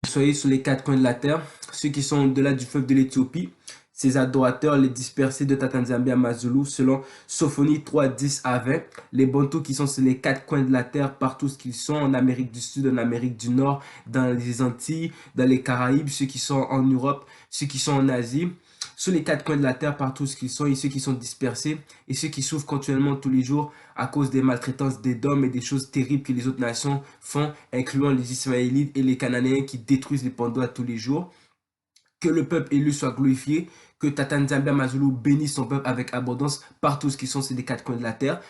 soyez sur les quatre coins de la terre, ceux qui sont au-delà du fleuve de l'Éthiopie, ses adorateurs, les dispersés de Tatanzambia Mazulu, selon Sophonie 3, 10 à 20, les Bantous qui sont sur les quatre coins de la terre, partout ce qu'ils sont, en Amérique du Sud, en Amérique du Nord, dans les Antilles, dans les Caraïbes, ceux qui sont en Europe, ceux qui sont en Asie, sur les quatre coins de la terre, partout ce qu'ils sont, et ceux qui sont dispersés, et ceux qui souffrent continuellement tous les jours à cause des maltraitances des dômes et des choses terribles que les autres nations font, incluant les Ismaélites et les Cananéens qui détruisent les Pandois tous les jours. Que le peuple élu soit glorifié, que Tatanzambia Mazulu bénisse son peuple avec abondance partout ce qui sont sur les quatre coins de la terre,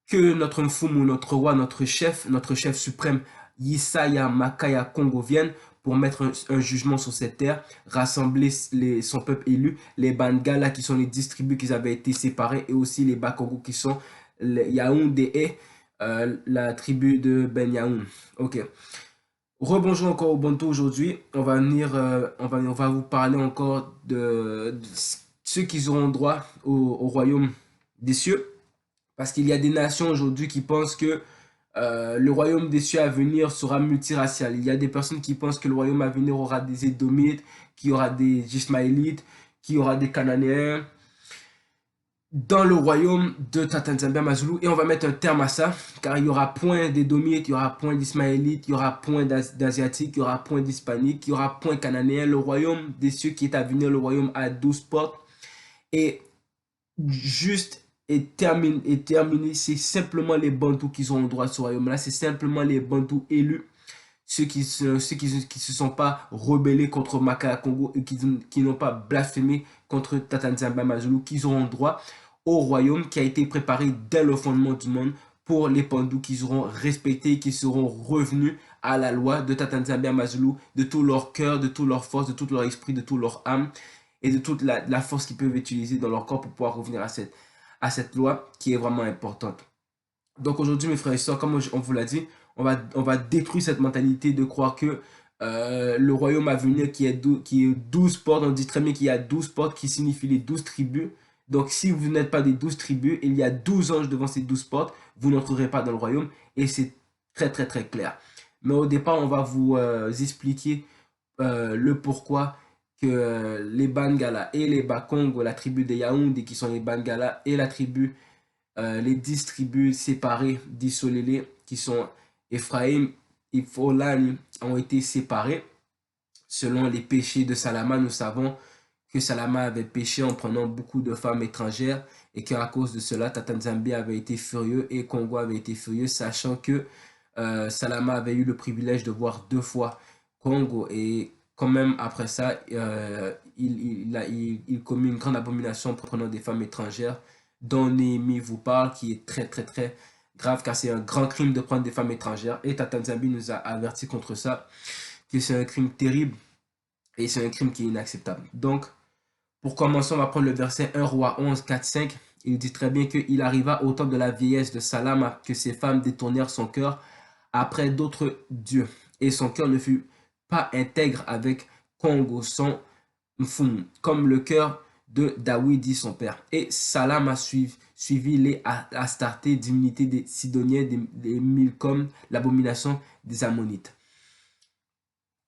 que notre Mfumu, notre roi, notre chef suprême, Yisaya Makaya Congo vienne pour mettre un jugement sur cette terre, rassembler son peuple élu, les Bangala qui sont les 10 tribus qui avaient été séparées et aussi les Bakongo qui sont les Yaoundé et la tribu de Ben Yaoun. Ok. Rebonjour encore au Bantou aujourd'hui. On va venir, on va vous parler encore de ceux qui auront droit au royaume des cieux. Parce qu'il y a des nations aujourd'hui qui pensent que le royaume des cieux à venir sera multiracial. Il y a des personnes qui pensent que le royaume à venir aura des Édomites, qu'il y aura des Ismaélites, qu'il y aura des Cananéens dans le royaume de Tatanzambia Mazulu. Et on va mettre un terme à ça, car il y aura point d'Édomites, il y aura point d'Ismaélites, il y aura point d'Asiatiques, il y aura point d'Hispaniques, il y aura point Cananéens. Le royaume des cieux qui est à venir, le royaume à 12 portes, est juste terminé. C'est simplement les Bantous qui ont le droit à ce royaume-là. C'est simplement les Bantous élus, ceux qui se sont pas rebellés contre Makaya Congo et qui n'ont pas blasphémé contre Tatanzambia Mazulu, qui auront droit au royaume qui a été préparé dès le fondement du monde pour les Pandous qui seront respectés, qui seront revenus à la loi de Tatanzambia Mazulu, de tout leur cœur, de toute leur force, de tout leur esprit, de toute leur âme et de toute la force qu'ils peuvent utiliser dans leur corps pour pouvoir revenir à cette loi qui est vraiment importante. Donc aujourd'hui, mes frères et sœurs, comme on vous l'a dit, on va détruire cette mentalité de croire que le royaume à venir qui est 12 portes, on dit très bien qu'il y a 12 portes qui signifient les 12 tribus. Donc si vous n'êtes pas des 12 tribus, il y a 12 anges devant ces 12 portes, vous n'entrerez pas dans le royaume et c'est très très très clair. Mais au départ, on va vous expliquer le pourquoi que les Bangala et les Bakongo, la tribu des Yaoundé qui sont les Bangala et la tribu, les 10 tribus séparées d'Isolélé qui sont Ephraim et Folani ont été séparés selon les péchés de Salama. Nous savons que Salama avait péché en prenant beaucoup de femmes étrangères et qu'à cause de cela, Tatanzambia avait été furieux et Congo avait été furieux, sachant que Salama avait eu le privilège de voir 2 fois Congo et quand même après ça, il commet une grande abomination en prenant des femmes étrangères dont Néhémie vous parle, qui est très très très grave car c'est un grand crime de prendre des femmes étrangères et Tatanzambia nous a averti contre ça, que c'est un crime terrible et c'est un crime qui est inacceptable. Donc, pour commencer, on va prendre le verset 1 Roi 11, 4, 5. Il dit très bien qu'il arriva au temps de la vieillesse de Salama que ses femmes détournèrent son cœur après d'autres dieux. Et son cœur ne fut pas intègre avec Congo, son Mfumu, comme le cœur de Daoudi, dit son père. Et Salam a suivi les Astartés, divinités des Sidoniens, des Milcom, l'abomination des Ammonites.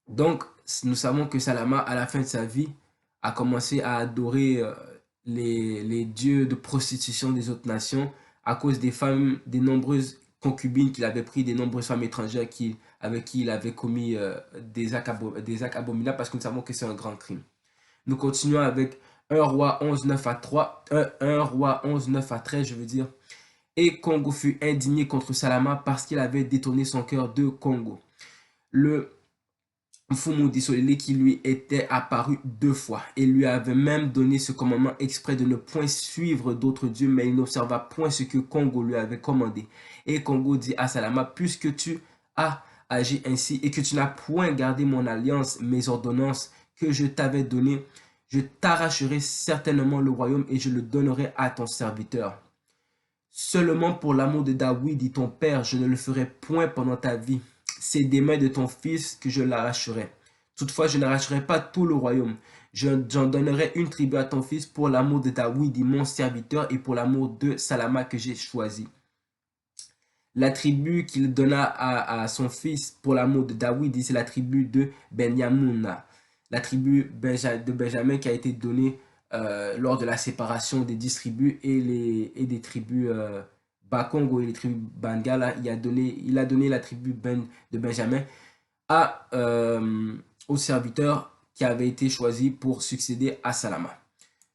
Donc, nous savons que Salama, à la fin de sa vie, a commencé à adorer les dieux de prostitution des autres nations à cause des femmes, des nombreuses concubines qu'il avait pris, des nombreuses femmes étrangères avec qui il avait commis des actes abominables parce que nous savons que c'est un grand crime. Nous continuons avec 1 Roi 11, 9 à 3, 1 Roi 11, 9 à 13, je veux dire. Et Congo fut indigné contre Salama parce qu'il avait détourné son cœur de Congo. Le Mfumu Disolélé qui lui était apparu 2 fois et lui avait même donné ce commandement exprès de ne point suivre d'autres dieux, mais il n'observa point ce que Congo lui avait commandé. Et Congo dit à Salama, puisque tu as agi ainsi et que tu n'as point gardé mon alliance, mes ordonnances que je t'avais données, je t'arracherai certainement le royaume et je le donnerai à ton serviteur. Seulement pour l'amour de Daoudi, dit ton père, je ne le ferai point pendant ta vie. C'est des mains de ton fils que je l'arracherai. Toutefois, je n'arracherai pas tout le royaume. J'en donnerai une tribu à ton fils pour l'amour de Daoudi, mon serviteur, et pour l'amour de Salama que j'ai choisi. La tribu qu'il donna à son fils pour l'amour de David, c'est la tribu de Benyamin. La tribu de Benjamin qui a été donnée lors de la séparation des 10 tribus et des tribus Bakongo et les tribus Bangala. Il a donné la tribu de Benjamin à, au serviteur qui avait été choisi pour succéder à Salama.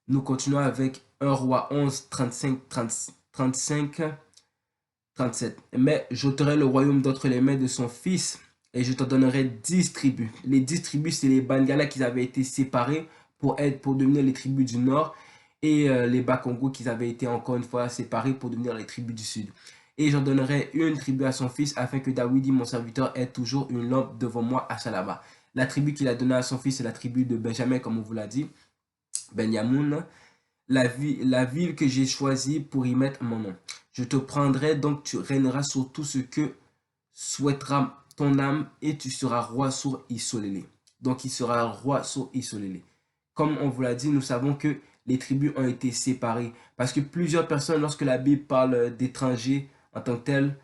Nous continuons avec 1 roi 11, 35, 37. Mais j'ôterai le royaume d'entre les mains de son fils et je te donnerai 10 tribus. Les 10 tribus, c'est les Bangala qui avaient été séparés pour devenir les tribus du nord et les Bakongo qui avaient été encore une fois séparés pour devenir les tribus du sud. Et j'en donnerai une tribu à son fils afin que David, mon serviteur, ait toujours une lampe devant moi à Shalaba. La tribu qu'il a donnée à son fils, c'est la tribu de Benjamin, comme on vous l'a dit, Benyamin, la ville que j'ai choisie pour y mettre mon nom. Je te prendrai, donc tu régneras sur tout ce que souhaitera ton âme et tu seras roi sur Isolélé. Donc il sera roi sur Isolélé. Comme on vous l'a dit, nous savons que les tribus ont été séparées. Parce que plusieurs personnes, lorsque la Bible parle d'étrangers en tant que tels,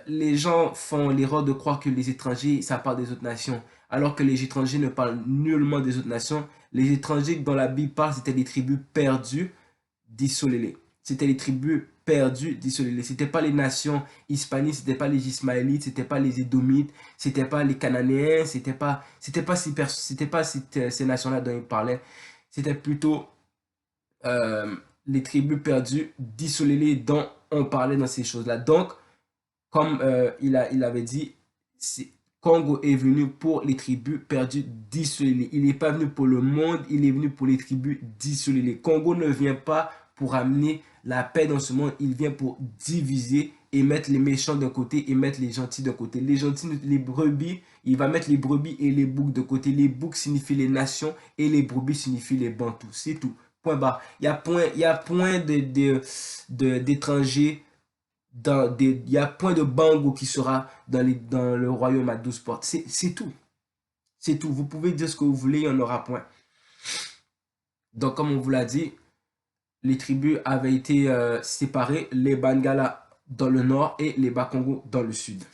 les gens font l'erreur de croire que les étrangers, ça parle des autres nations. Alors que les étrangers ne parlent nullement des autres nations. Les étrangers dont la Bible parle, c'était les tribus perdues d'Isolélé. C'était les tribus perdues d'Isolélé. C'était pas les nations hispaniques, c'était pas les Ismaélites, c'était pas les Édomites, c'était pas les Cananéens, c'était pas ces nations-là dont il parlait. C'était plutôt les tribus perdues d'Isolélé dont on parlait dans ces choses-là. Donc, comme il avait dit, Congo est venu pour les tribus perdues d'Isolélé. Il n'est pas venu pour le monde, il est venu pour les tribus d'Isolélé. Congo ne vient pas pour amener la paix dans ce monde, il vient pour diviser et mettre les méchants d'un côté et mettre les gentils d'un côté. Les gentils, les brebis, il va mettre les brebis et les boucs de côté. Les boucs signifient les nations et les brebis signifient les bantous. C'est tout. Point barre. Il y a point d'étrangers il y a point de Bango qui sera dans le royaume à 12 portes. C'est tout. C'est tout. Vous pouvez dire ce que vous voulez, il n'y en aura point. Donc, comme on vous l'a dit, les tribus avaient été séparées, les Bangala dans le nord et les Bakongo dans le sud.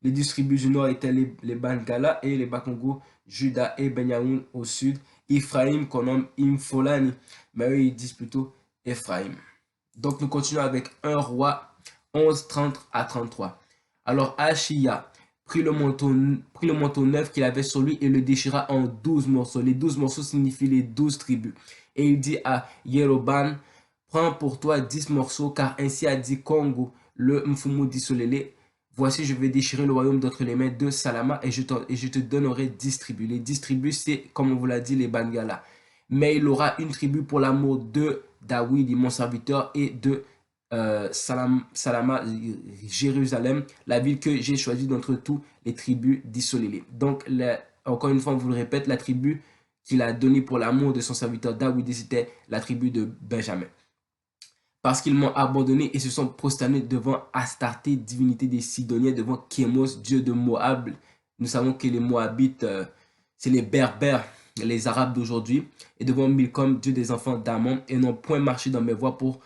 Les 10 tribus du nord étaient les Bangala et les Bakongo, Juda et Benyamin au sud. Ephraim qu'on nomme Imfolani, mais eux ils disent plutôt Ephraim. Donc nous continuons avec 1 roi 11, 30 à 33. Alors Achia prit le manteau neuf qu'il avait sur lui et le déchira en 12 morceaux. Les 12 morceaux signifient les 12 tribus. Et il dit à Yeroban, prends pour toi 10 morceaux, car ainsi a dit Congo, le Mfumu d'Isolélé. Voici, je vais déchirer le royaume d'entre les mains de Salama et je te donnerai 10 tribus. Les 10 tribus, c'est, comme on vous l'a dit, les Bangala. Mais il aura une tribu pour l'amour de David, mon serviteur, et de Salama, Jérusalem, la ville que j'ai choisie d'entre tous les tribus d'Isolélé. Donc, encore une fois, on vous le répète, la tribu qu'il a donnée pour l'amour de son serviteur David, c'était la tribu de Benjamin. Parce qu'ils m'ont abandonné et se sont prosternés devant Astarté, divinité des Sidoniens, devant Kémos, dieu de Moab. Nous savons que les Moabites, c'est les Berbères, les Arabes d'aujourd'hui, et devant Milcom, dieu des enfants d'Amon, et n'ont point marché dans mes voies pour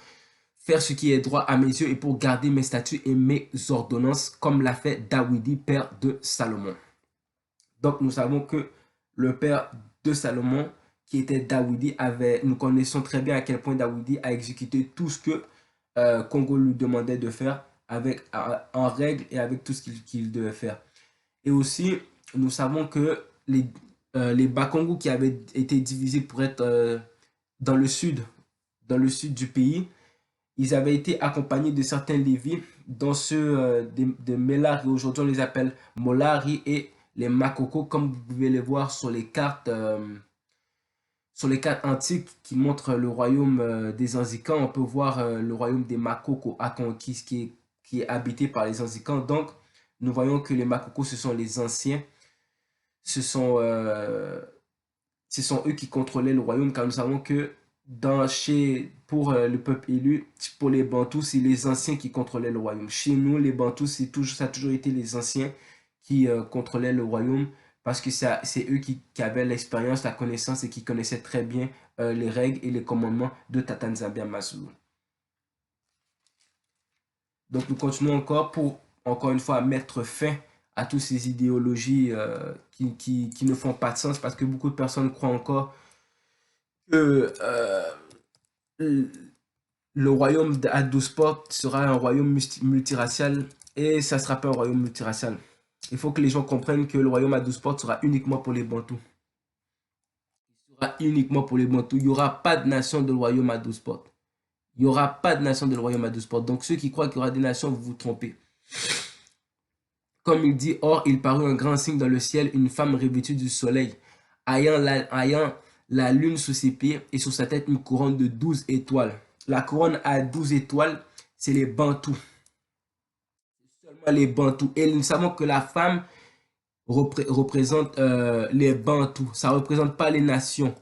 faire ce qui est droit à mes yeux et pour garder mes statuts et mes ordonnances, comme l'a fait Dawidi, père de Salomon. Donc nous savons que le père de Salomon, qui était Dawidi, nous connaissons très bien à quel point Dawidi a exécuté tout ce que Congo lui demandait de faire en règle et avec tout ce qu'il devait faire. Et aussi, nous savons que les Bakongo qui avaient été divisés pour être dans le sud du pays, ils avaient été accompagnés de certains Lévis, dont ceux de Melari. Aujourd'hui, on les appelle Molari et les Makoko, comme vous pouvez les voir sur les cartes antiques qui montrent le royaume des Anzikans. On peut voir le royaume des Makoko qui est habité par les Anzikans. Donc, nous voyons que les Makoko, ce sont les anciens. Ce sont eux qui contrôlaient le royaume, car nous savons que pour le peuple élu, pour les Bantous, c'est les anciens qui contrôlaient le royaume. Chez nous, les Bantous, ça a toujours été les anciens qui contrôlaient le royaume, parce que c'est eux qui avaient l'expérience, la connaissance et qui connaissaient très bien les règles et les commandements de Tata Nzambi Amazulu. Donc nous continuons encore pour, encore une fois, mettre fin à toutes ces idéologies qui ne font pas de sens parce que beaucoup de personnes croient encore que le royaume à 12 portes sera un royaume multiracial et ça ne sera pas un royaume multiracial. Il faut que les gens comprennent que le royaume à 12 portes sera uniquement pour les Bantous. Il sera uniquement pour les Bantous. Il n'y aura pas de nation de royaume à 12 portes. Il n'y aura pas de nation de royaume à 12 portes. Donc ceux qui croient qu'il y aura des nations, vous vous trompez. Comme il dit, or il parut un grand signe dans le ciel, une femme revêtue du soleil, ayant la lune sous ses pieds et sur sa tête une couronne de 12 étoiles. La couronne à 12 étoiles, c'est les Bantous. Seulement les Bantous. Et nous savons que la femme représente les Bantous. Ça ne représente pas les nations.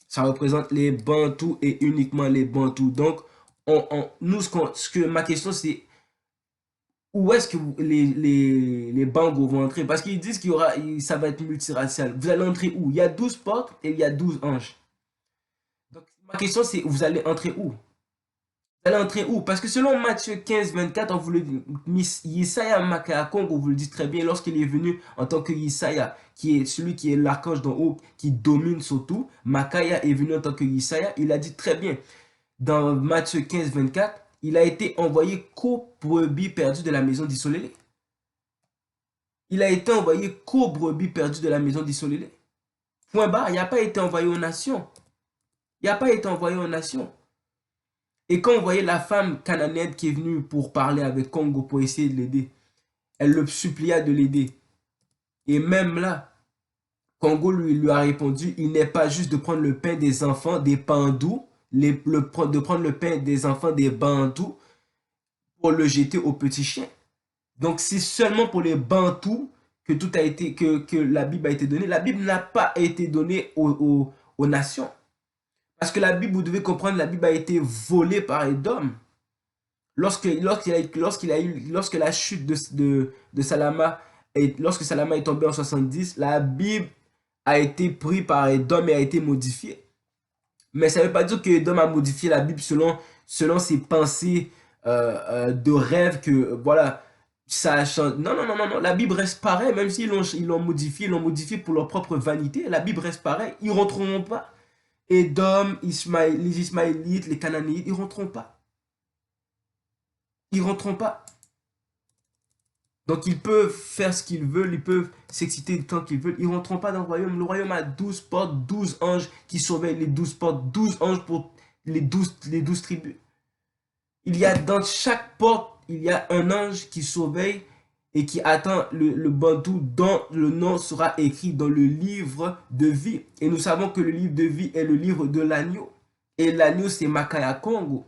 Ça représente les Bantous et uniquement les Bantous. Donc, ma question c'est, où est-ce que les Bangos vont entrer? Parce qu'ils disent ça va être multiracial. Vous allez entrer où? Il y a 12 portes et il y a 12 anges. Donc, ma question c'est, vous allez entrer où? Vous allez entrer où? Parce que selon Matthieu 15, 24, on vous le dit, Yesaya Makakong, on vous le dit très bien, lorsqu'il est venu en tant que Yesaya, qui est celui qui est l'archange d'en haut, qui domine sur tout, Makaya est venu en tant que Yesaya, il a dit très bien, dans Matthieu 15, 24, il a été envoyé qu'aux brebis perdues de la maison d'Isolélé. Il a été envoyé qu'aux brebis perdues de la maison d'Isolélé. Point barre, il n'a pas été envoyé aux nations. Il n'a pas été envoyé aux nations. Et quand on voyait la femme cananéenne qui est venue pour parler avec Congo pour essayer de l'aider, elle le supplia de l'aider. Et même là, Congo lui a répondu, il n'est pas juste de prendre le pain des enfants des Bandous, de prendre le pain des enfants des Bandous pour le jeter aux petits chiens. Donc c'est seulement pour les Bantous que tout a été, que la Bible a été donnée. La Bible n'a pas été donnée aux nations. Parce que la Bible, vous devez comprendre, la Bible a été volée par Édom. Lorsque la chute de Salama, lorsque Salama est tombé en 70, la Bible a été prise par Édom et a été modifiée. Mais ça ne veut pas dire que Édom a modifié la Bible selon ses pensées de rêve que, voilà, ça change. Non, non, non, non, non, la Bible reste pareille, même s'ils l'ont modifié pour leur propre vanité, la Bible reste pareille, ils ne rentreront pas. Édom, les Ismaélites, les Cananéites, ils ne rentreront pas. Ils ne rentreront pas. Donc ils peuvent faire ce qu'ils veulent, ils peuvent s'exciter tant qu'ils veulent, ils ne rentreront pas dans le royaume. Le royaume a 12 portes, 12 anges qui surveillent les 12 portes, 12 anges pour les 12 tribus. Il y a dans chaque porte, il y a un ange qui surveille et qui attend le bantou dont le nom sera écrit dans le livre de vie. Et nous savons que le livre de vie est le livre de l'agneau. Et l'agneau, c'est Makaya Congo.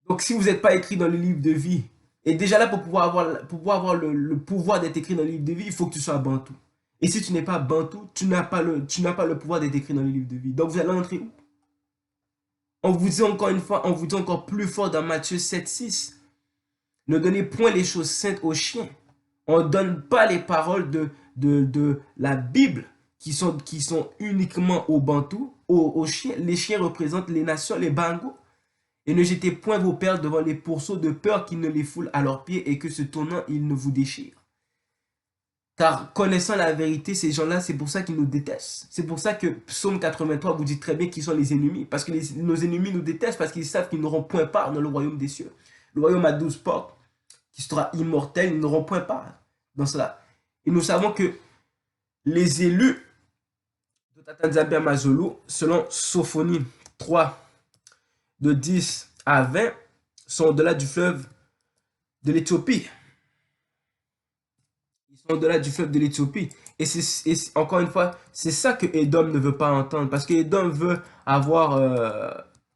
Donc si vous n'êtes pas écrit dans le livre de vie, et déjà là, pour pouvoir avoir le pouvoir d'être écrit dans le livre de vie, il faut que tu sois bantou. Et si tu n'es pas bantou, tu n'as pas le pouvoir d'être écrit dans le livre de vie. Donc vous allez entrer où? On vous dit encore une fois, on vous dit encore plus fort dans Matthieu 7, 6. Ne donnez point les choses saintes aux chiens. On ne donne pas les paroles de la Bible qui sont uniquement aux Bantous, aux chiens. Les chiens représentent les nations, les Bangos. Et ne jetez point vos perles devant les pourceaux de peur qu'ils ne les foulent à leurs pieds et que se tournant, ils ne vous déchirent. Car connaissant la vérité, ces gens-là, c'est pour ça qu'ils nous détestent. C'est pour ça que Psaume 83 vous dit très bien qui sont les ennemis. Parce que nos ennemis nous détestent parce qu'ils savent qu'ils n'auront point part dans le royaume des cieux. Le royaume à 12 portes, qui sera immortel, ils n'auront point part dans cela. Et nous savons que les élus de Tata Nzambe Amazulu, selon Sophonie 3, de 10 à 20, sont au-delà du fleuve de l'Éthiopie. Ils sont au-delà du fleuve de l'Éthiopie. Et encore une fois, c'est ça que Édom ne veut pas entendre. Parce que Édom veut avoir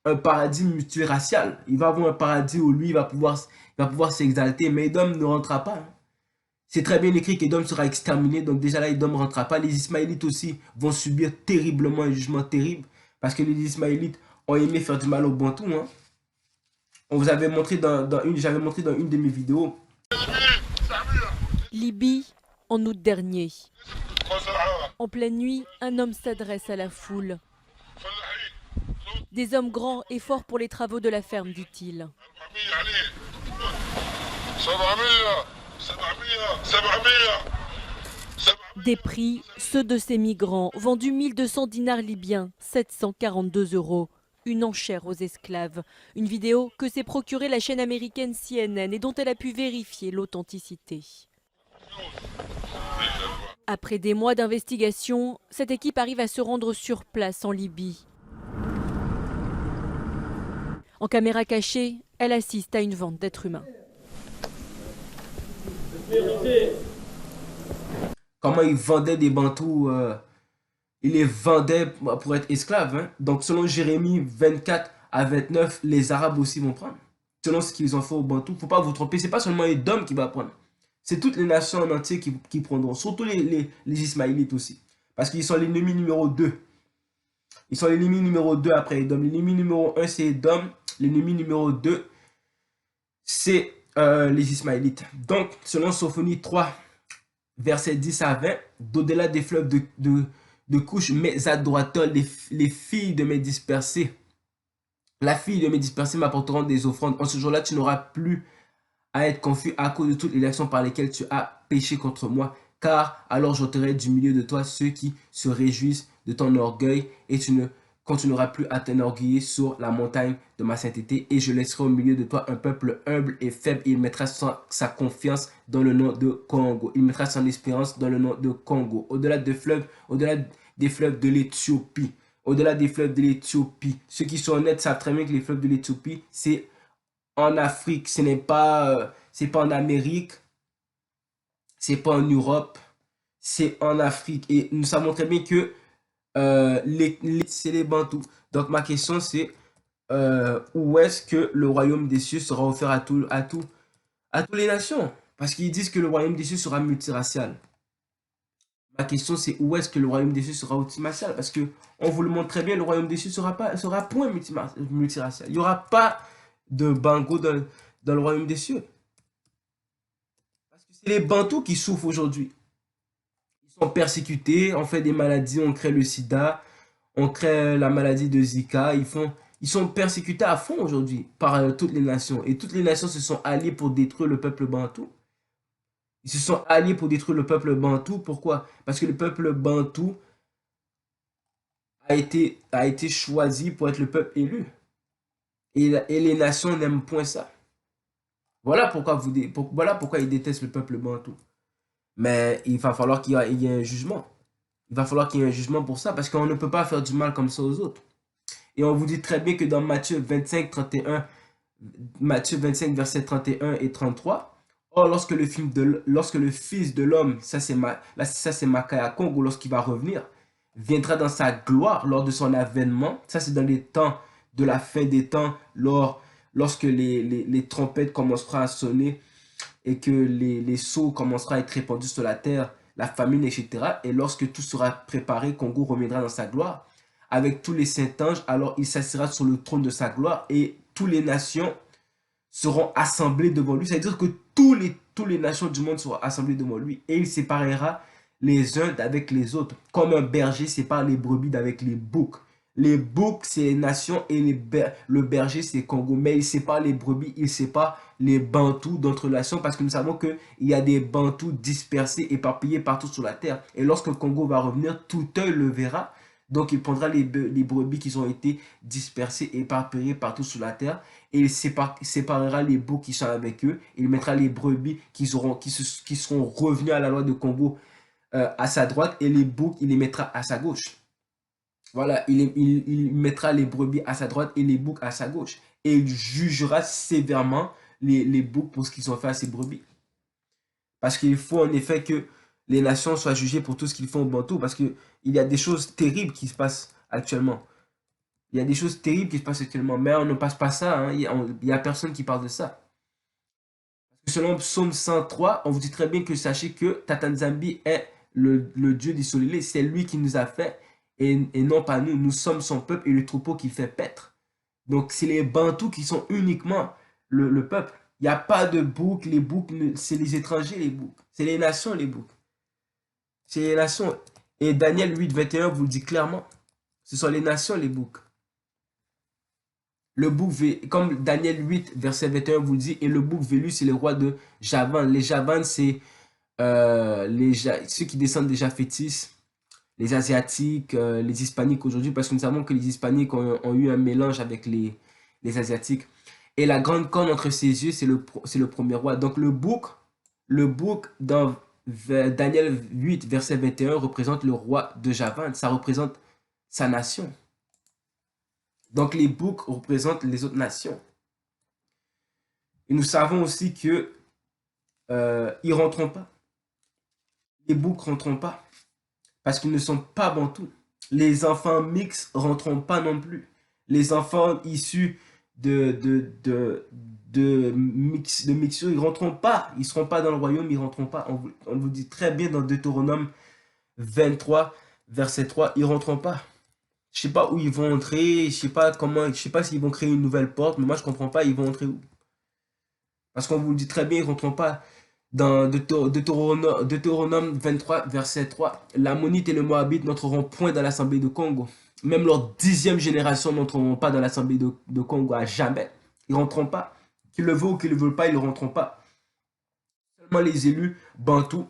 un paradis multiracial. Il va avoir un paradis où lui, il va pouvoir s'exalter. Mais Édom ne rentrera pas. C'est très bien écrit qu'Édom sera exterminé. Donc déjà là, Édom ne rentrera pas. Les Ismaélites aussi vont subir terriblement un jugement terrible. Parce que les Ismaélites ont aimé faire du mal aux Bantous. Hein. On vous avait montré j'avais montré dans une de mes vidéos. Libye, en août dernier. En pleine nuit, un homme s'adresse à la foule. Des hommes grands et forts pour les travaux de la ferme, dit-il. Des prix, ceux de ces migrants, vendus 1200 dinars libyens, 742 euros. Une enchère aux esclaves. Une vidéo que s'est procurée la chaîne américaine CNN et dont elle a pu vérifier l'authenticité. Après des mois d'investigation, cette équipe arrive à se rendre sur place en Libye. En caméra cachée, elle assiste à une vente d'êtres humains. Comment ils vendaient des Bantous, ils les vendaient pour être esclaves. Hein. Donc selon Jérémie 24 à 29, les Arabes aussi vont prendre. Selon ce qu'ils ont fait aux Bantous. Il ne faut pas vous tromper, c'est pas seulement les Dom qui vont prendre. C'est toutes les nations en entier qui prendront. Surtout les Ismaélites aussi. Parce qu'ils sont l'ennemi numéro 2. Ils sont l'ennemi numéro 2 après Edom. L'ennemi numéro 1 c'est Edom. L'ennemi numéro 2 c'est les Ismaélites. Donc selon Sophonie 3, versets 10 à 20, d'au-delà des fleuves de couches, mes adorateurs, les filles de mes dispersés, la fille de mes dispersés m'apporteront des offrandes. En ce jour-là, tu n'auras plus à être confus à cause de toutes les actions par lesquelles tu as péché contre moi. Car alors j'ôterai du milieu de toi ceux qui se réjouissent de ton orgueil et tu ne continueras plus à t'enorgueiller sur la montagne de ma sainteté et je laisserai au milieu de toi un peuple humble et faible et il mettra sa confiance dans le nom de Congo. Il mettra son espérance dans le nom de Congo. Au-delà des fleuves de l'Éthiopie. Au-delà des fleuves de l'Éthiopie. Ceux qui sont honnêtes savent très bien que les fleuves de l'Éthiopie, c'est en Afrique. Ce n'est pas, c'est pas en Amérique. C'est pas en Europe. C'est en Afrique. Et nous savons très bien que c'est les Bantous. Donc ma question c'est où est-ce que le royaume des cieux sera offert à toutes les nations? Parce qu'ils disent que le royaume des cieux sera multiracial. Ma question c'est où est-ce que le royaume des cieux sera multiracial? Parce que on vous le montre très bien, le royaume des cieux sera point multiracial. Il n'y aura pas de bango dans le royaume des cieux. Parce que c'est les Bantous qui souffrent aujourd'hui. Sont persécutés, on fait des maladies, on crée le sida, on crée la maladie de Zika, ils sont persécutés à fond aujourd'hui par toutes les nations. Et toutes les nations se sont alliées pour détruire le peuple bantou. Ils se sont alliés pour détruire le peuple bantou. Pourquoi? Parce que le peuple bantou a été choisi pour être le peuple élu. Et les nations n'aiment point ça. Voilà pourquoi ils détestent le peuple bantou. Mais il va falloir qu'il y ait un jugement. Il va falloir qu'il y ait un jugement pour ça parce qu'on ne peut pas faire du mal comme ça aux autres. Et on vous dit très bien que dans Matthieu 25, 31, Matthieu 25, versets 31 et 33, or lorsque le Fils de l'homme, ça c'est Makaya Kongo, lorsqu'il va revenir, viendra dans sa gloire lors de son avènement, ça c'est dans les temps de la fin des temps, lorsque les trompettes commenceront à sonner et que les sceaux commenceront à être répandus sur la terre, la famine, etc. Et lorsque tout sera préparé, Congo reviendra dans sa gloire avec tous les saints anges, alors il s'assiera sur le trône de sa gloire et toutes les nations seront assemblées devant lui. C'est-à-dire que toutes les nations du monde seront assemblées devant lui et il séparera les uns d'avec les autres, comme un berger sépare les brebis d'avec les boucs. Les boucs, c'est les nations et le berger, c'est Congo. Mais il sépare les brebis, il sépare les Bantous d'autres nations parce que nous savons qu'il y a des Bantous dispersés, éparpillés partout sur la terre. Et lorsque Congo va revenir, tout œil le verra. Donc il prendra les brebis qui ont été dispersées, éparpillées partout sur la terre. Et il séparera les boucs qui sont avec eux. Il mettra les brebis qui seront revenus à la loi de Congo à sa droite. Et les boucs, il les mettra à sa gauche. Voilà, il mettra les brebis à sa droite et les boucs à sa gauche. Et il jugera sévèrement les boucs pour ce qu'ils ont fait à ces brebis. Parce qu'il faut en effet que les nations soient jugées pour tout ce qu'ils font au Bantou. Parce qu'il y a des choses terribles qui se passent actuellement. Il y a des choses terribles qui se passent actuellement. Mais on ne passe pas ça. Hein. Il n'y a personne qui parle de ça. Selon Psaume 103, on vous dit très bien que sachez que Tata Nzambi est le Dieu des Solilés. C'est lui qui nous a fait. Et non pas nous, nous sommes son peuple et le troupeau qu'il fait paître. Donc c'est les Bantous qui sont uniquement le peuple. Il n'y a pas de boucs, les boucs, c'est les étrangers les boucs. C'est les nations les boucs. C'est les nations. Et Daniel 8, 21 vous le dit clairement. Ce sont les nations les boucs. Le bouc, comme Daniel 8, verset 21 vous le dit, et le bouc velu, c'est le roi de Javan. Les Javan, c'est ceux qui descendent des Japhétis, les Asiatiques, les Hispaniques aujourd'hui, parce que nous savons que les Hispaniques ont eu un mélange avec les Asiatiques. Et la grande corne entre ses yeux, c'est le premier roi. Donc le bouc dans Daniel 8, verset 21, représente le roi de Javan. Ça représente sa nation. Donc les boucs représentent les autres nations. Et nous savons aussi que ils rentreront pas. Les boucs rentreront pas. Parce qu'ils ne sont pas bantous. Les enfants mixtes rentreront pas non plus. Les enfants issus de mixture, ils rentreront pas. Ils seront pas dans le royaume, ils rentreront pas. On vous dit très bien dans Deutéronome 23, verset 3, ils rentreront pas. Je sais pas où ils vont entrer, je sais pas s'ils vont créer une nouvelle porte, mais moi je comprends pas, ils vont entrer où? Parce qu'on vous le dit très bien, ils rentreront pas dans Deutéronome 23, verset 3. L'Ammonite et le Moabite n'entreront point dans l'assemblée de Congo. Même leur 10e génération n'entreront pas dans l'assemblée de Congo à jamais. Ils rentreront pas. Qu'ils le veulent ou qu'ils ne le veulent pas, ils ne rentreront pas. Seulement les élus bantous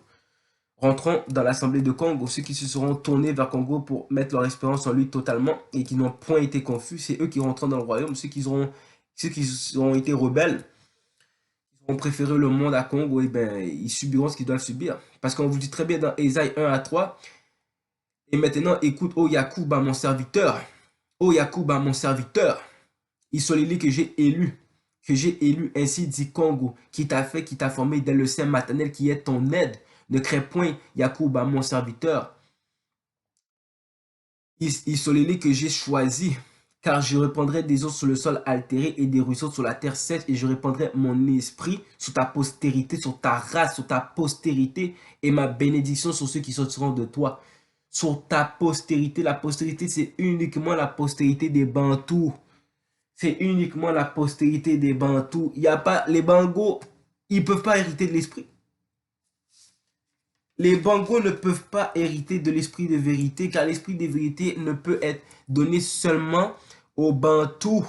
rentreront dans l'assemblée de Congo. Ceux qui se seront tournés vers Congo pour mettre leur espérance en lui totalement et qui n'ont point été confus, c'est eux qui rentreront dans le royaume. Ceux qui auront été rebelles, ont préféré le monde à Congo, et ben, ils subiront ce qu'ils doivent subir. Parce qu'on vous dit très bien dans Ésaïe 1 à 3, et maintenant écoute, ô Yacouba, mon serviteur, ô Yacouba, mon serviteur, Isolili que j'ai élu, ainsi dit Congo, qui t'a fait, qui t'a formé dès le sein maternel, qui est ton aide. Ne crains point, Yacouba, mon serviteur. Isolili que j'ai choisi, car je répandrai des eaux sur le sol altéré et des ruisseaux sur la terre sèche, et je répandrai mon esprit sur ta postérité, sur ta race, sur ta postérité, et ma bénédiction sur ceux qui sortiront de toi. Sur ta postérité, la postérité, c'est uniquement la postérité des Bantous. C'est uniquement la postérité des Bantous. Il y a pas, les Bangos, ils ne peuvent pas hériter de l'esprit. Les Bangos ne peuvent pas hériter de l'esprit de vérité, car l'esprit de vérité ne peut être donné seulement aux Bantous.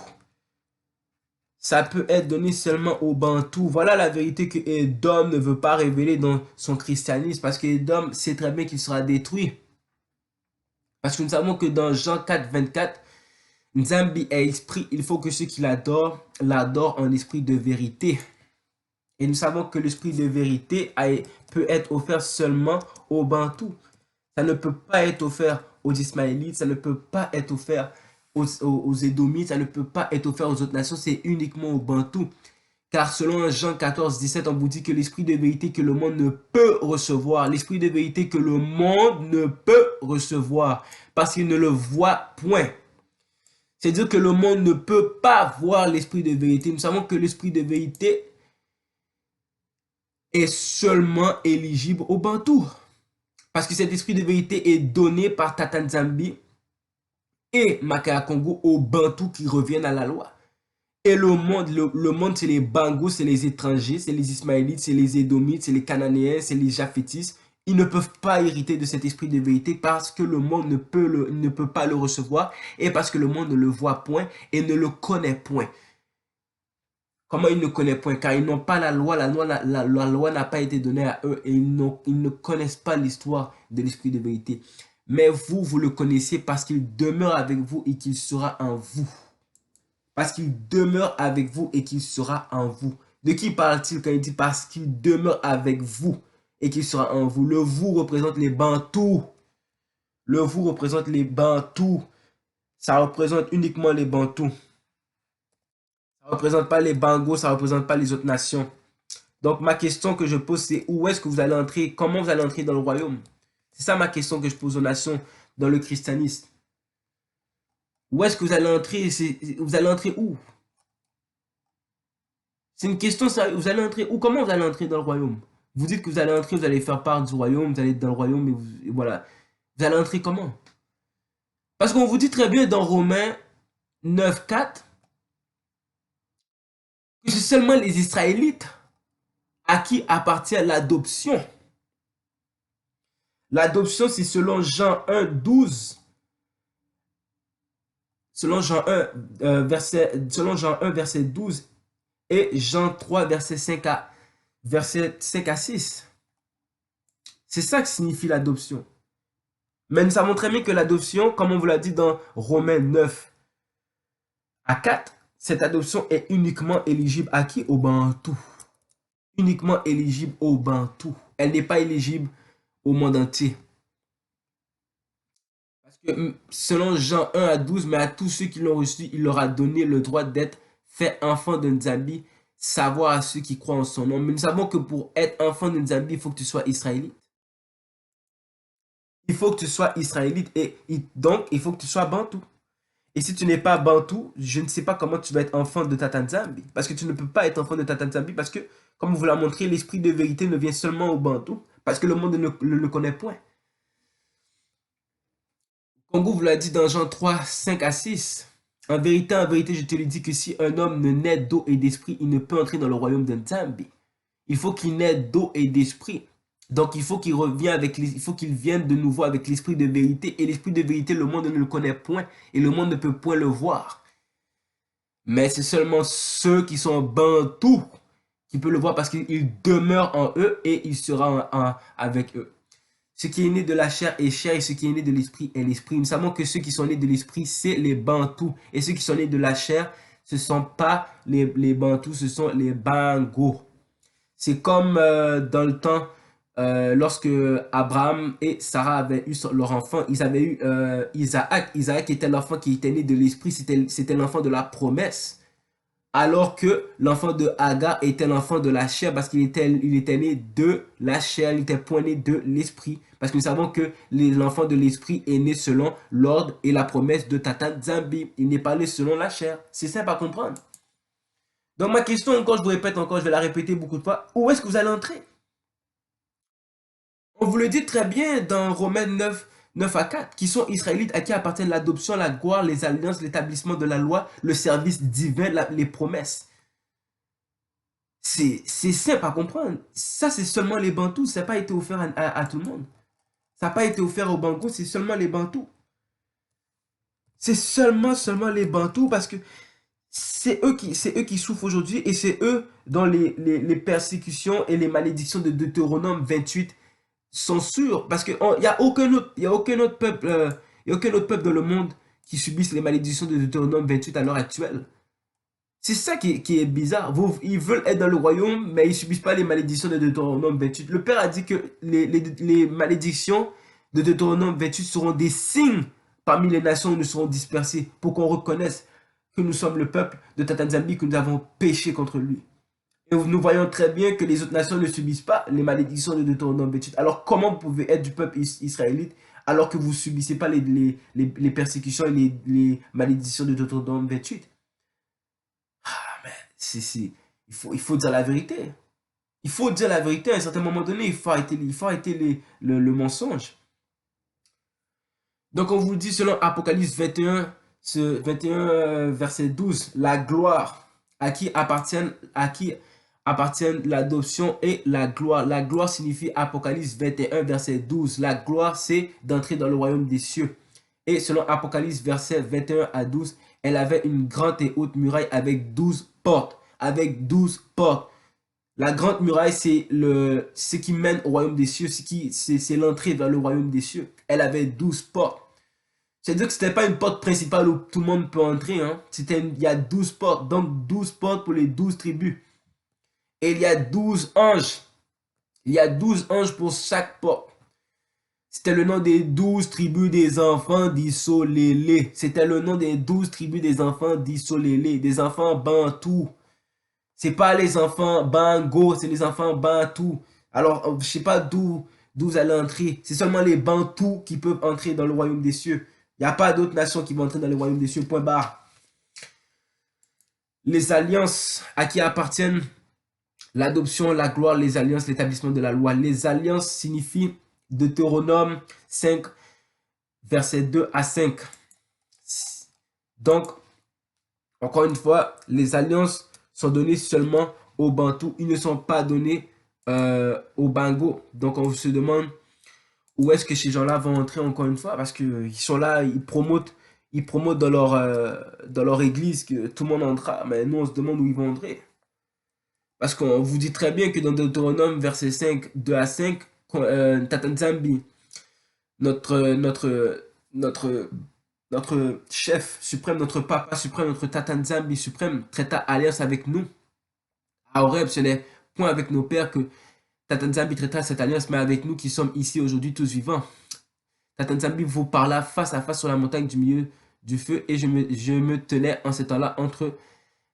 Ça peut être donné seulement aux Bantous. Voilà la vérité que Edom ne veut pas révéler dans son christianisme, parce que Edom sait très bien qu'il sera détruit. Parce que nous savons que dans Jean 4, 24, Nzambi est esprit, il faut que ceux qui l'adorent, l'adorent en esprit de vérité. Et nous savons que l'esprit de vérité peut être offert seulement aux Bantous. Ça ne peut pas être offert aux Ismaélites, ça ne peut pas être offert aux Édomites, ça ne peut pas être offert aux autres nations, c'est uniquement aux Bantous. Car selon Jean 14, 17, on vous dit que l'esprit de vérité que le monde ne peut recevoir, l'esprit de vérité que le monde ne peut recevoir, parce qu'il ne le voit point. C'est-à-dire que le monde ne peut pas voir l'esprit de vérité. Nous savons que l'esprit de vérité est seulement éligible aux Bantous. Parce que cet esprit de vérité est donné par Tata Nzambi et Makaya Congo aux Bantous qui reviennent à la loi. Et le monde c'est les Bangos, c'est les étrangers, c'est les Ismaélites, c'est les Édomites, c'est les Cananéens, c'est les Japhétis. Ils ne peuvent pas hériter de cet esprit de vérité parce que le monde ne peut pas le recevoir et parce que le monde ne le voit point et ne le connaît point. Comment ils ne connaissent point? Car ils n'ont pas la loi. La loi n'a pas été donnée à eux et ils ne connaissent pas l'histoire de l'esprit de vérité. Mais vous, vous le connaissez parce qu'il demeure avec vous et qu'il sera en vous. Parce qu'il demeure avec vous et qu'il sera en vous. De qui parle-t-il quand il dit parce qu'il demeure avec vous et qu'il sera en vous? Le vous représente les Bantous. Le vous représente les Bantous. Ça représente uniquement les Bantous. Ça ne représente pas les Bangos, ça ne représente pas les autres nations. Donc ma question que je pose, c'est où est-ce que vous allez entrer? Comment vous allez entrer dans le royaume? C'est ça ma question que je pose aux nations dans le christianisme. Où est-ce que vous allez entrer? Vous allez entrer où? C'est une question sérieuse. Vous allez entrer où? Comment vous allez entrer dans le royaume? Vous dites que vous allez entrer, vous allez faire part du royaume, vous allez être dans le royaume, et voilà. Vous allez entrer comment? Parce qu'on vous dit très bien dans Romains 9, 4, que c'est seulement les Israélites à qui appartient l'adoption. L'adoption, c'est selon Jean 1, 12. selon Jean 1, verset 12 et Jean 3, verset 5 à 6. C'est ça que signifie l'adoption. Mais nous savons très bien que l'adoption, comme on vous l'a dit dans Romains 9 à 4, cette adoption est uniquement éligible à qui? Au Bantou. Uniquement éligible au Bantou. Elle n'est pas éligible au monde entier. Parce que selon Jean 1 à 12, mais à tous ceux qui l'ont reçu, il leur a donné le droit d'être fait enfant de Nzambi, savoir à ceux qui croient en son nom. Mais nous savons que pour être enfant de Nzambi, il faut que tu sois israélite. Il faut que tu sois israélite et donc il faut que tu sois bantou. Et si tu n'es pas bantou, je ne sais pas comment tu vas être enfant de Tata Nzambi. Parce que tu ne peux pas être enfant de Tata Nzambi parce que, comme vous l'a montré, l'esprit de vérité ne vient seulement au bantou. Parce que le monde ne le connaît point. Congo vous l'a dit dans Jean 3, 5 à 6. En vérité, je te le dis que si un homme ne naît d'eau et d'esprit, il ne peut entrer dans le royaume de Nzambi. Il faut qu'il naît d'eau et d'esprit. Donc il faut qu'il vienne de nouveau avec l'esprit de vérité. Et l'esprit de vérité, le monde ne le connaît point. Et le monde ne peut point le voir. Mais c'est seulement ceux qui sont bantous qui peuvent le voir parce qu'il demeure en eux et il sera avec eux. Ce qui est né de la chair est chair et ce qui est né de l'esprit est l'esprit. Nous savons que ceux qui sont nés de l'esprit, c'est les bantous. Et ceux qui sont nés de la chair, ce ne sont pas les bantous, ce sont les bangos. C'est comme dans le temps, lorsque Abraham et Sarah avaient eu leur enfant, ils avaient eu Isaac. Isaac était l'enfant qui était né de l'esprit, c'était l'enfant de la promesse. Alors que l'enfant de Hagar était l'enfant de la chair parce qu'il était né de la chair, il était point né de l'esprit. Parce que nous savons que l'enfant de l'esprit est né selon l'ordre et la promesse de Tata Nzambi. Il n'est pas né selon la chair. C'est simple à comprendre. Donc ma question, encore, je vous répète encore, je vais la répéter beaucoup de fois. Où est-ce que vous allez entrer? On vous le dit très bien dans Romains 9 à 4, qui sont israélites, à qui appartiennent l'adoption, la gloire, les alliances, l'établissement de la loi, le service divin, les promesses. C'est simple à comprendre. Ça, c'est seulement les Bantous. Ça n'a pas été offert à tout le monde. Ça n'a pas été offert aux Bangos, c'est seulement les Bantous. C'est seulement les Bantous parce que c'est eux qui souffrent aujourd'hui et c'est eux dont les persécutions et les malédictions de Deutéronome 28 sont sûrs. Parce qu'il n'y a aucun autre peuple, il y a aucun autre peuple dans le monde qui subisse les malédictions de Deutéronome 28 à l'heure actuelle. C'est ça qui est bizarre. Ils veulent être dans le royaume, mais ils ne subissent pas les malédictions de Deutéronome 28. Le Père a dit que les malédictions de Deutéronome 28 seront des signes parmi les nations où nous serons dispersés pour qu'on reconnaisse que nous sommes le peuple de Tata Nzambi, que nous avons péché contre lui. Et nous voyons très bien que les autres nations ne subissent pas les malédictions de Deutéronome 28. Alors comment vous pouvez être du peuple israélite alors que vous ne subissez pas les persécutions et les malédictions de Deutéronome 28? Il faut dire la vérité. Il faut dire la vérité à un certain moment donné. Il faut arrêter le mensonge. Donc on vous dit selon Apocalypse 21, verset 12, la gloire à qui appartiennent l'adoption et la gloire. La gloire signifie Apocalypse 21, verset 12. La gloire, c'est d'entrer dans le royaume des cieux. Et selon Apocalypse verset 21 à 12, elle avait une grande et haute muraille avec 12 portes. Avec 12 portes. La grande muraille, c'est ce qui mène au royaume des cieux. C'est l'entrée vers le royaume des cieux. Elle avait 12 portes. C'est-à-dire que ce n'était pas une porte principale où tout le monde peut entrer. Hein. Il y a 12 portes. Donc 12 portes pour les 12 tribus. Et il y a 12 anges. Il y a 12 anges pour chaque porte. C'était le nom des 12 tribus des enfants d'Issolélé. C'était le nom des 12 tribus des enfants d'Issolélé. Des enfants bantous. C'est pas les enfants bango, c'est les enfants bantous. Alors, je sais pas d'où vous allez entrer. C'est seulement les bantous qui peuvent entrer dans le royaume des cieux. Il n'y a pas d'autres nations qui vont entrer dans le royaume des cieux. Point barre. Les alliances à qui appartiennent l'adoption, la gloire, les alliances, l'établissement de la loi. Les alliances signifient Deutéronome 5, verset 2 à 5. Donc, encore une fois, les alliances sont données seulement aux Bantous. Ils ne sont pas donnés aux Bangos. Donc, on se demande où est-ce que ces gens-là vont entrer encore une fois. Parce qu'ils sont là, ils promotent Ils promotent dans leur église que tout le monde entrera, mais nous on se demande où ils vont entrer. Parce qu'on vous dit très bien que dans Deutéronome, verset 5, 2 à 5, Tata Nzambi, notre, notre, notre chef suprême, notre papa suprême, notre Tata Nzambi suprême, traita alliance avec nous. À Horeb, ce n'est point avec nos pères que Tata Nzambi traitera cette alliance, mais avec nous qui sommes ici aujourd'hui tous vivants. Tata Nzambi vous parla face à face sur la montagne du milieu du feu, et je me tenais en ce temps-là entre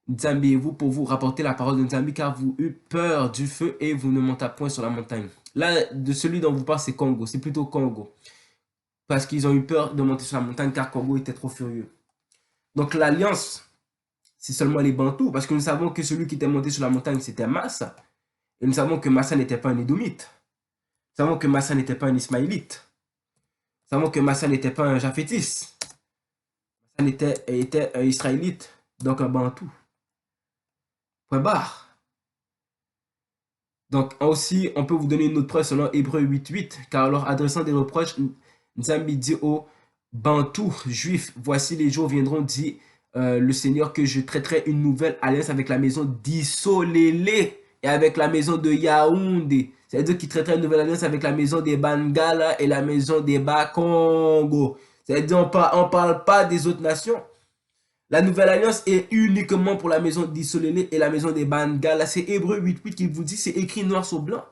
Nzambi et vous pour vous rapporter la parole de Nzambi, car vous eûtes peur du feu et vous ne montâtes point sur la montagne. Là, de celui dont vous parlez, c'est Congo, c'est plutôt Congo. Parce qu'ils ont eu peur de monter sur la montagne, car Congo était trop furieux. Donc l'alliance, c'est seulement les Bantous, parce que nous savons que celui qui était monté sur la montagne, c'était Massa. Et nous savons que Massa n'était pas un Édomite. Nous savons que Massa n'était pas un Ismaélite. Nous savons que Massa n'était pas un Japhétis. Massa était un Israélite, donc un Bantou. Point barre. Donc aussi, on peut vous donner une autre preuve selon Hébreux 8.8, car alors adressant des reproches, Nzambi dit aux Bantous juifs, voici les jours viendront, dit le Seigneur, que je traiterai une nouvelle alliance avec la maison d'Isolélé et avec la maison de Yaoundé. C'est-à-dire qu'il traiterait une nouvelle alliance avec la maison des Bangala et la maison des Bakongo. C'est-à-dire on parle pas des autres nations. La nouvelle alliance est uniquement pour la maison d'Isolélé et la maison des Bangala. C'est Hébreux 8.8 qui vous dit, c'est écrit noir sur blanc.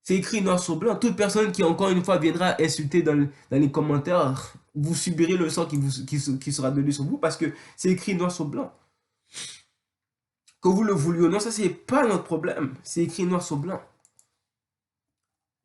C'est écrit noir sur blanc. Toute personne qui, encore une fois, viendra insulter dans les commentaires, vous subirez le sort qui sera donné sur vous parce que c'est écrit noir sur blanc. Que vous le vouliez ou non, ça, c'est pas notre problème. C'est écrit noir sur blanc.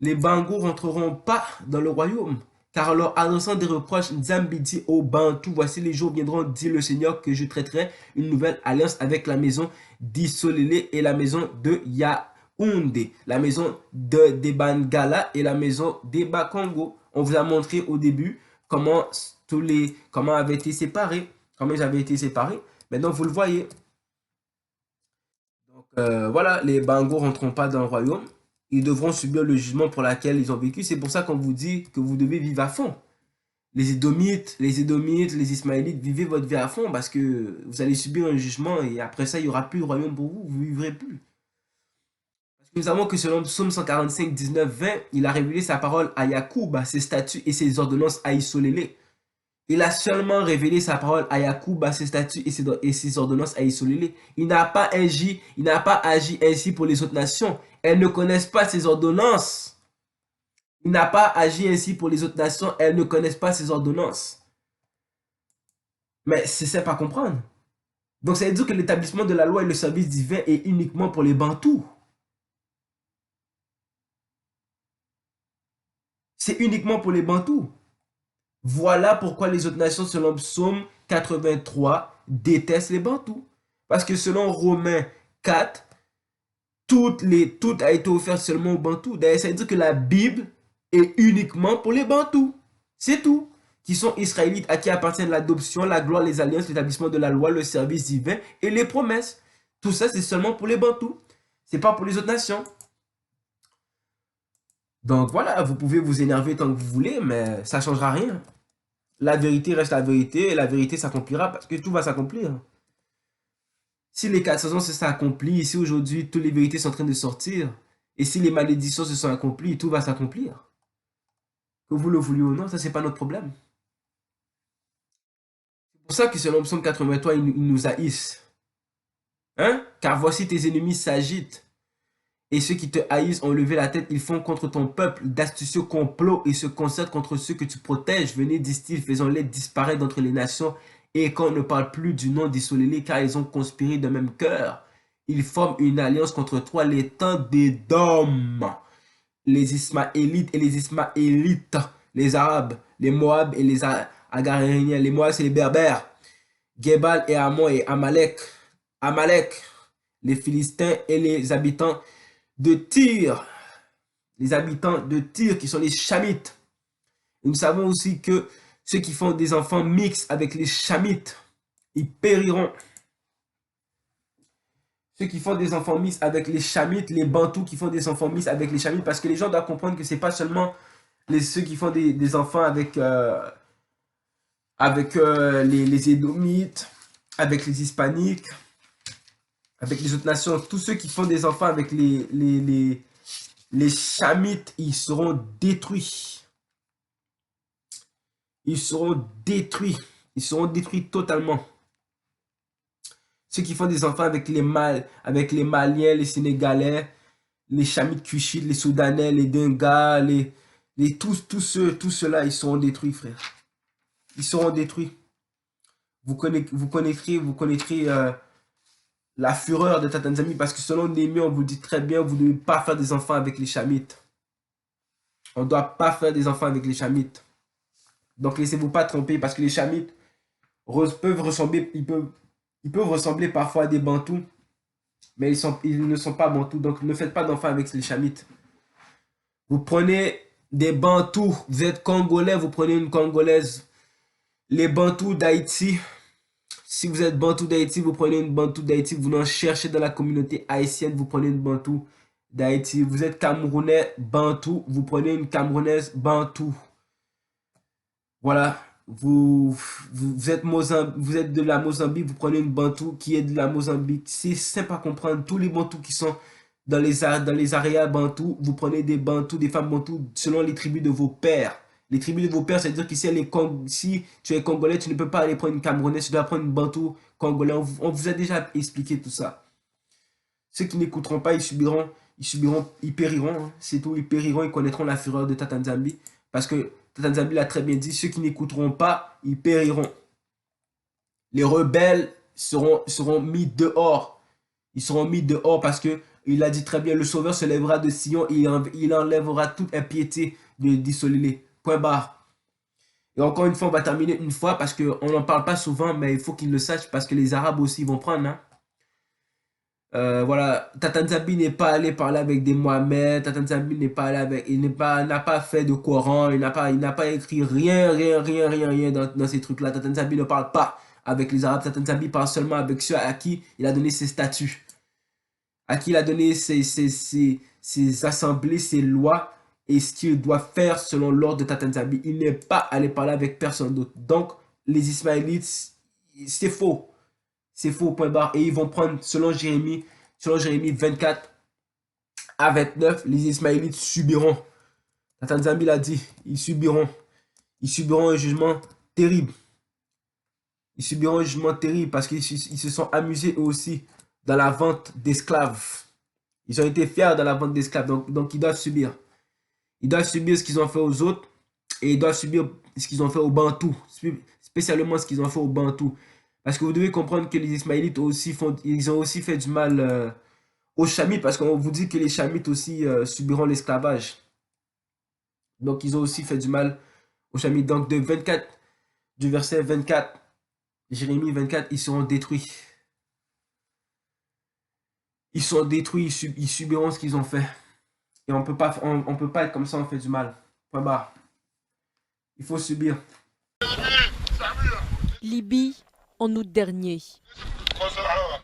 Les Bangos rentreront pas dans le royaume. Car alors, annonçant des reproches, Nzambi dit aux Bantous, voici les jours viendront, dit le Seigneur, que je traiterai une nouvelle alliance avec la maison d'Isolélé et la maison de Yaoundé, la maison des Bangala et la maison des Bakongo. On vous a montré au début comment avaient été séparés, comment ils avaient été séparés. Maintenant, vous le voyez. Donc, voilà, les Bangos ne rentreront pas dans le royaume. Ils devront subir le jugement pour lequel ils ont vécu. C'est pour ça qu'on vous dit que vous devez vivre à fond. Les Édomites, les Ismaélites, vivez votre vie à fond parce que vous allez subir un jugement et après ça, il n'y aura plus de royaume pour vous. Vous ne vivrez plus. Parce que nous savons que selon Psaume 145, 19, 20, il a révélé sa parole à Yacoub, ses statuts et ses ordonnances à Isolélé. Il a seulement révélé sa parole à Yacoub, ses statuts et ses ordonnances à Isolélé. Il n'a pas agi ainsi pour les autres nations. Elles ne connaissent pas ses ordonnances. Il n'a pas agi ainsi pour les autres nations. Elles ne connaissent pas ses ordonnances. Mais c'est pas comprendre. Donc ça veut dire que l'établissement de la loi et le service divin est uniquement pour les Bantous. C'est uniquement pour les Bantous. Voilà pourquoi les autres nations, selon Psaume 83, détestent les Bantous. Parce que selon Romains 4, tout a été offert seulement aux Bantous. D'ailleurs, ça veut dire que la Bible est uniquement pour les Bantous. C'est tout. Qui sont Israélites, à qui appartiennent l'adoption, la gloire, les alliances, l'établissement de la loi, le service divin et les promesses. Tout ça, c'est seulement pour les Bantous. C'est pas pour les autres nations. Donc voilà, vous pouvez vous énerver tant que vous voulez, mais ça ne changera rien. La vérité reste la vérité et la vérité s'accomplira parce que tout va s'accomplir. Si les 400 ans se sont accomplis, si aujourd'hui toutes les vérités sont en train de sortir, et si les malédictions se sont accomplies, tout va s'accomplir. Que vous le vouliez ou non, ça c'est pas notre problème. C'est pour ça que selon Psaume 83, ils nous haïssent. Hein? Car voici tes ennemis s'agitent. Et ceux qui te haïssent ont levé la tête, ils font contre ton peuple d'astucieux complots et se concertent contre ceux que tu protèges. Venez, disent-ils, faisons-les disparaître d'entre les nations. Et qu'on ne parle plus du nom d'Isolélé, car ils ont conspiré de même cœur. Ils forment une alliance contre toi, les temps d'Édom, les Ismaélites et les Ismaélites, les Arabes, les Moab et les Agaréniens. Les Moab, c'est les Berbères. Gebal et Ammon et Amalek. Amalek, les Philistins et les habitants de Tyr, les habitants de Tyr qui sont les Chamites. Et nous savons aussi que ceux qui font des enfants mixtes avec les Chamites, ils périront. Ceux qui font des enfants mixtes avec les Chamites, les Bantous qui font des enfants mixtes avec les Chamites, parce que les gens doivent comprendre que c'est pas seulement ceux qui font des enfants avec avec les Édomites, avec les Hispaniques, avec les autres nations. Tous ceux qui font des enfants avec les Chamites, ils seront détruits. Ils seront détruits. Ils seront détruits totalement. Ceux qui font des enfants avec avec les Maliens, les Sénégalais, les Chamites Cuchites, les Soudanais, les Dingas, tous ceux-là, ils seront détruits, frère. Ils seront détruits. Vous connaîtrez la fureur de Tata Nzambi parce que selon Némi, on vous dit très bien, vous ne devez pas faire des enfants avec les Chamites. On ne doit pas faire des enfants avec les Chamites. Donc laissez-vous pas tromper parce que les Chamites peuvent ressembler, ils peuvent ressembler parfois à des Bantous, mais ils ne sont pas Bantous. Donc ne faites pas d'enfants avec les Chamites. Vous prenez des Bantous, vous êtes Congolais, vous prenez une Congolaise. Les Bantous d'Haïti, si vous êtes Bantou d'Haïti, vous prenez une Bantou d'Haïti, vous en cherchez dans la communauté haïtienne, vous prenez une Bantou d'Haïti. Vous êtes Camerounais Bantou, vous prenez une Camerounaise Bantou. Voilà, vous êtes de la Mozambique, vous prenez une Bantou qui est de la Mozambique. C'est simple à comprendre. Tous les Bantous qui sont dans les aréas Bantou, vous prenez des Bantous, des femmes Bantou selon les tribus de vos pères. Les tribus de vos pères, c'est-à-dire que si tu es Congolais, tu ne peux pas aller prendre une Camerounaise, tu dois prendre une Bantou Congolais. On vous a déjà expliqué tout ça. Ceux qui n'écouteront pas, ils périront. Hein. C'est tout, ils périront, ils connaîtront la fureur de Tata Nzambi. Parce que Tata Nzambi l'a très bien dit, ceux qui n'écouteront pas, ils périront. Les rebelles seront mis dehors. Ils seront mis dehors parce que il a dit très bien, le Sauveur se lèvera de Sion et il enlèvera toute impiété d'Issolélé. Point barre. Et encore une fois, on va terminer une fois parce qu'on n'en parle pas souvent, mais il faut qu'ils le sachent parce que les Arabes aussi vont prendre. Hein. Voilà, Tata Nzambi n'est pas allé parler avec des Mohamed, Tata Nzambi n'est pas allé avec, n'a pas fait de Coran, il n'a pas écrit rien dans ces trucs-là. Tata Nzambi ne parle pas avec les Arabes, Tata Nzambi parle seulement avec ceux à qui il a donné ses statuts, à qui il a donné ses assemblées, ses lois et ce qu'il doit faire selon l'ordre de Tata Nzambi. Il n'est pas allé parler avec personne d'autre. Donc, les Ismaélites, c'est faux. C'est faux, point barre. Et ils vont prendre, selon Jérémie 24 à 29, les Ismaélites subiront. Tata Nzambi l'a dit, ils subiront un jugement terrible. Ils subiront un jugement terrible parce qu'ils se sont amusés eux aussi dans la vente d'esclaves. Ils ont été fiers dans la vente d'esclaves, donc ils doivent subir. Ils doivent subir ce qu'ils ont fait aux autres et ils doivent subir ce qu'ils ont fait aux Bantous, spécialement ce qu'ils ont fait aux Bantous. Parce que vous devez comprendre que les Ismaélites ils ont aussi fait du mal aux Chamites, parce qu'on vous dit que les Chamites aussi subiront l'esclavage. Donc ils ont aussi fait du mal aux Chamites. Donc du verset 24, Jérémie 24, ils seront détruits. Ils sont détruits, ils subiront ce qu'ils ont fait. Et on peut pas être comme ça, on fait du mal. Point barre. Il faut subir. Libye, en août dernier.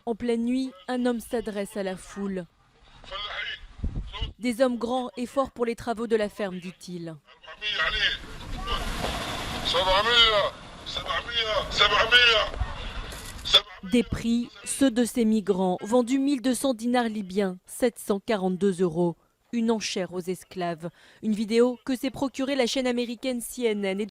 En pleine nuit, un homme s'adresse à la foule. Des hommes grands et forts pour les travaux de la ferme, dit-il. Des prix, ceux de ces migrants, vendus 1200 dinars libyens, 742 €. Une enchère aux esclaves. Une vidéo que s'est procurée la chaîne américaine CNN et dont